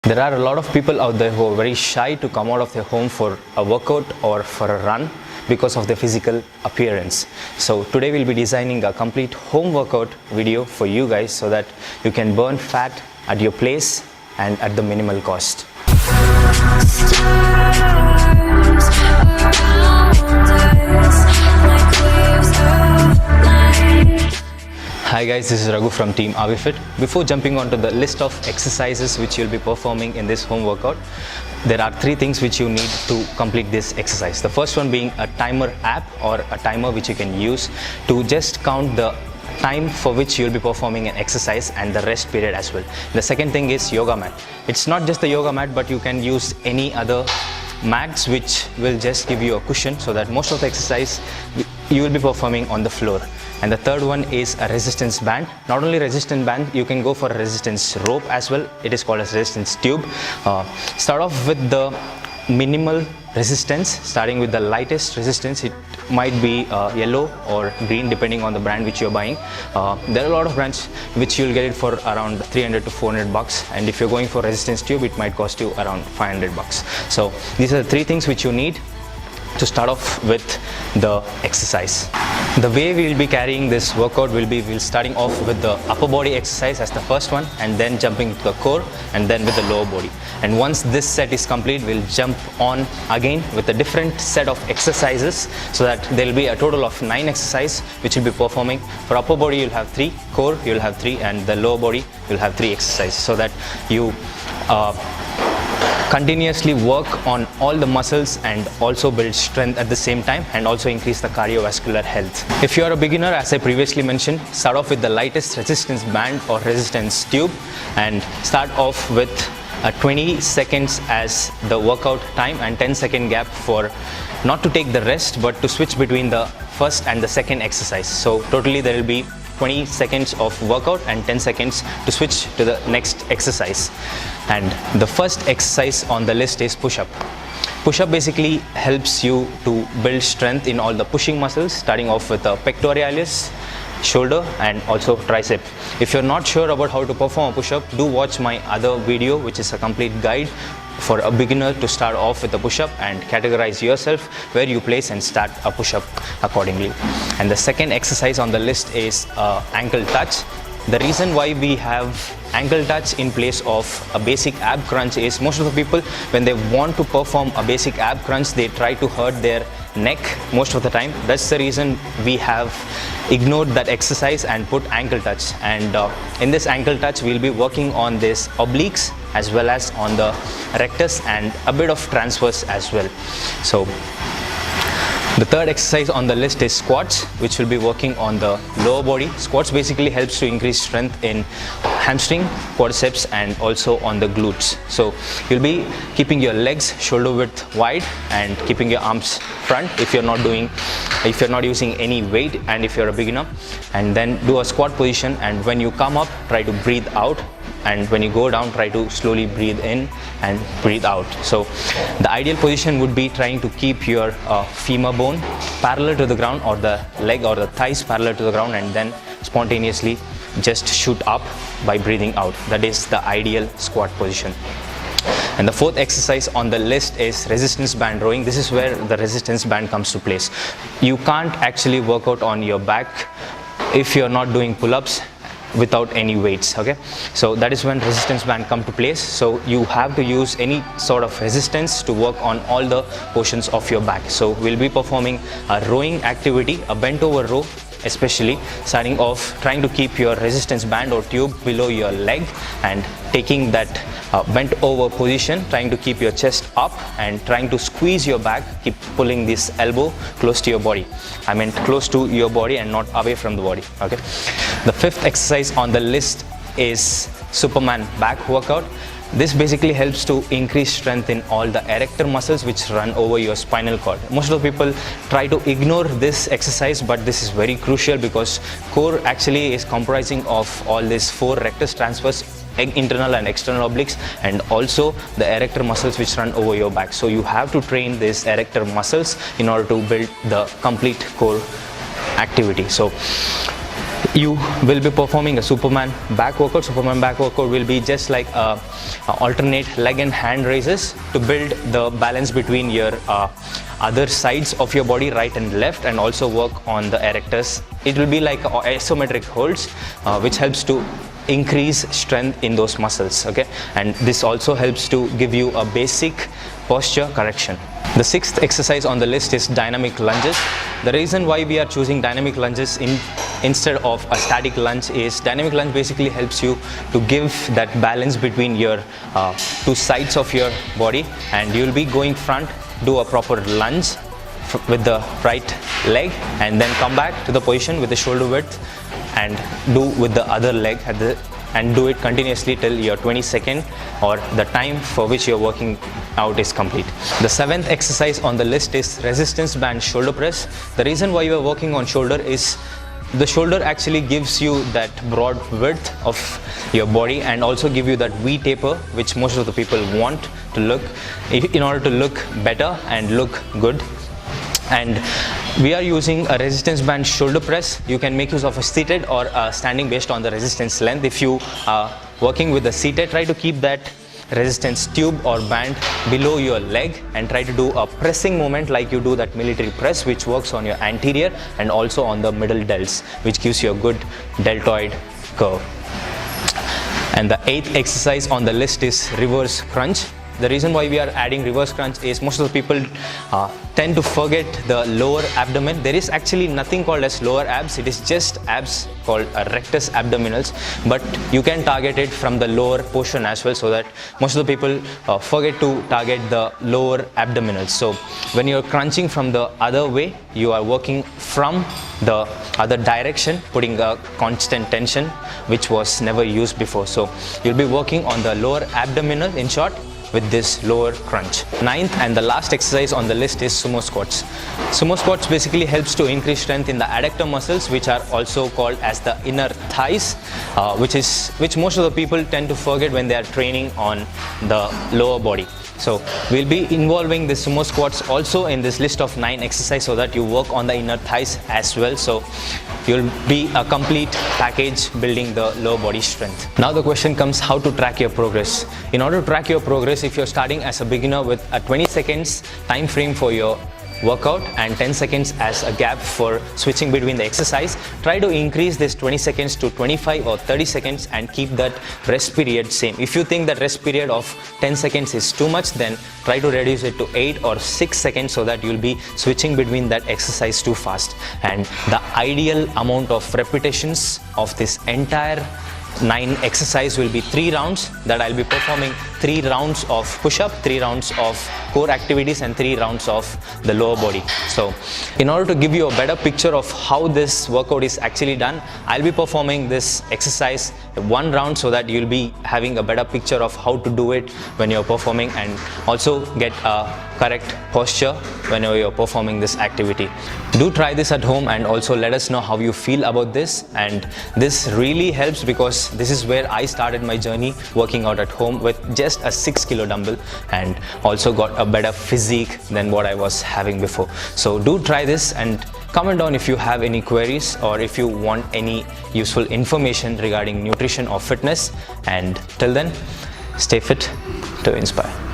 There are a lot of people out there who are very shy to come out of their home for a workout or for a run because of their physical appearance. So today we'll be designing a complete home workout video for you guys so that you can burn fat at your place and at the minimal cost. Hi guys, this is Raghu from Team Avifit. Before jumping onto the list of exercises which you'll be performing in this home workout, there are 3 things which you need to complete this exercise. The first one being a timer app or a timer which you can use to just count the time for which you'll be performing an exercise and the rest period as well. The second thing is yoga mat. It's not just the yoga mat, but you can use any other mats which will just give you a cushion so that most of the exercise you will be performing on the floor. And the third one is a resistance band. Not only resistance band, you can go for a resistance rope as well. It is called as resistance tube. Start off with the minimal resistance, starting with the lightest resistance. It might be yellow or green depending on the brand which you're buying. There are a lot of brands which you'll get it for around 300 to 400 bucks, and if you're going for resistance tube, it might cost you around 500 bucks. So these are the 3 things which you need to start off with the exercise. The way we will be carrying this workout will be, we'll starting off with the upper body exercise as the first one, and then jumping to the core, and then with the lower body. And once this set is complete, we'll jump on again with a different set of exercises, so that there will be a total of 9 exercises which you'll be performing. For upper body you'll have 3, core you'll have 3, and the lower body you'll have 3 exercises, so that you continuously work on all the muscles and also build strength at the same time, and also increase the cardiovascular health. If you are a beginner, as I previously mentioned, start off with the lightest resistance band or resistance tube, and start off with 20 seconds as the workout time and 10-second gap for not to take the rest but to switch between the first and the second exercise. So totally there will be 20 seconds of workout and 10 seconds to switch to the next exercise. And the first exercise on the list is push-up. Push-up basically helps you to build strength in all the pushing muscles, starting off with the pectoralis, shoulder, and also tricep. If you're not sure about how to perform a push-up, do watch my other video which is a complete guide for a beginner to start off with a push-up and categorize yourself where you place and start a push-up accordingly. And the second exercise on the list is ankle touch. The reason why we have ankle touch in place of a basic ab crunch is most of the people, when they want to perform a basic ab crunch, they try to hurt their neck most of the time. That's the reason we have ignored that exercise and put ankle touch. And in this ankle touch we'll be working on this obliques as well as on the rectus and a bit of transverse as well. So the third exercise on the list is squats, which will be working on the lower body. Squats basically helps to increase strength in hamstring, quadriceps, and also on the glutes. So you'll be keeping your legs shoulder width wide and keeping your arms front if you're not using any weight, and if you're a beginner. And then do a squat position, and when you come up, try to breathe out, and when you go down, try to slowly breathe in and breathe out. So the ideal position would be trying to keep your femur bone parallel to the ground, or the leg or the thighs parallel to the ground, and then spontaneously just shoot up by breathing out. That is the ideal squat position. And the fourth exercise on the list is resistance band rowing. This is where the resistance band comes to place. You can't actually work out on your back if you're not doing pull-ups without any weights. Okay, so that is when resistance band come to place. So you have to use any sort of resistance to work on all the portions of your back. So we'll be performing a rowing activity, a bent over row, especially starting off trying to keep your resistance band or tube below your leg and taking that bent over position, trying to keep your chest up and trying to squeeze your back, keep pulling this elbow close to your body. I meant close to your body and not away from the body. Okay, the fifth exercise on the list is Superman back workout. This basically helps to increase strength in all the erector muscles which run over your spinal cord. Most of the people try to ignore this exercise, but this is very crucial because core actually is comprising of all these 4 rectus, transverse, internal and external obliques, and also the erector muscles which run over your back. So you have to train these erector muscles in order to build the complete core activity. So you will be performing a Superman back workout. Superman back workout will be just like alternate leg and hand raises to build the balance between your other sides of your body, right and left, and also work on the erectors. It will be like isometric holds, which helps to increase strength in those muscles, okay? And this also helps to give you a basic posture correction. The sixth exercise on the list is dynamic lunges. The reason why we are choosing dynamic lunges instead of a static lunge is dynamic lunge basically helps you to give that balance between your two sides of your body, and you'll be going front, do a proper lunge with the right leg, and then come back to the position with the shoulder width and do with the other leg and do it continuously till your 22nd or the time for which you're working out is complete. The seventh exercise on the list is resistance band shoulder press. The reason why you are working on shoulder is the shoulder actually gives you that broad width of your body and also give you that V taper, which most of the people want to look in order to look better and look good. And we are using a resistance band shoulder press. You can make use of a seated or standing based on the resistance length. If you are working with the seated, try to keep that resistance tube or band below your leg and try to do a pressing movement like you do that military press, which works on your anterior and also on the middle delts, which gives you a good deltoid curve. And the eighth exercise on the list is reverse crunch. The reason why we are adding reverse crunch is most of the people tend to forget the lower abdomen. There is actually nothing called as lower abs. It is just abs called rectus abdominals, but you can target it from the lower portion as well, so that most of the people forget to target the lower abdominals. So when you're crunching from the other way, you are working from the other direction, putting a constant tension which was never used before. So you'll be working on the lower abdominal, in short, with this lower crunch. Ninth and the last exercise on the list is sumo squats. Sumo squats basically helps to increase strength in the adductor muscles, which are also called as the inner thighs, which most of the people tend to forget when they are training on the lower body. So we'll be involving the sumo squats also in this list of 9 exercises, so that you work on the inner thighs as well. So you'll be a complete package building the lower body strength. Now the question comes, how to track your progress. In order to track your progress, if you're starting as a beginner with a 20 seconds time frame for your workout and 10 seconds as a gap for switching between the exercise, try to increase this 20 seconds to 25 or 30 seconds and keep that rest period same. If you think that rest period of 10 seconds is too much, then try to reduce it to 8 or 6 seconds, so that you'll be switching between that exercise too fast. And the ideal amount of repetitions of this entire 9 exercise will be 3 rounds, that I'll be performing 3 rounds of push-up, 3 rounds of core activities and 3 rounds of the lower body. So in order to give you a better picture of how this workout is actually done, I'll be performing this exercise 1 round, so that you'll be having a better picture of how to do it when you're performing, and also get a correct posture whenever you're performing this activity. Do try this at home and also let us know how you feel about this. And this really helps, because this is where I started my journey working out at home with just a 6 kilo dumbbell, and also got a better physique than what I was having before. So do try this and comment down if you have any queries or if you want any useful information regarding nutrition or fitness. And till then, stay fit to inspire.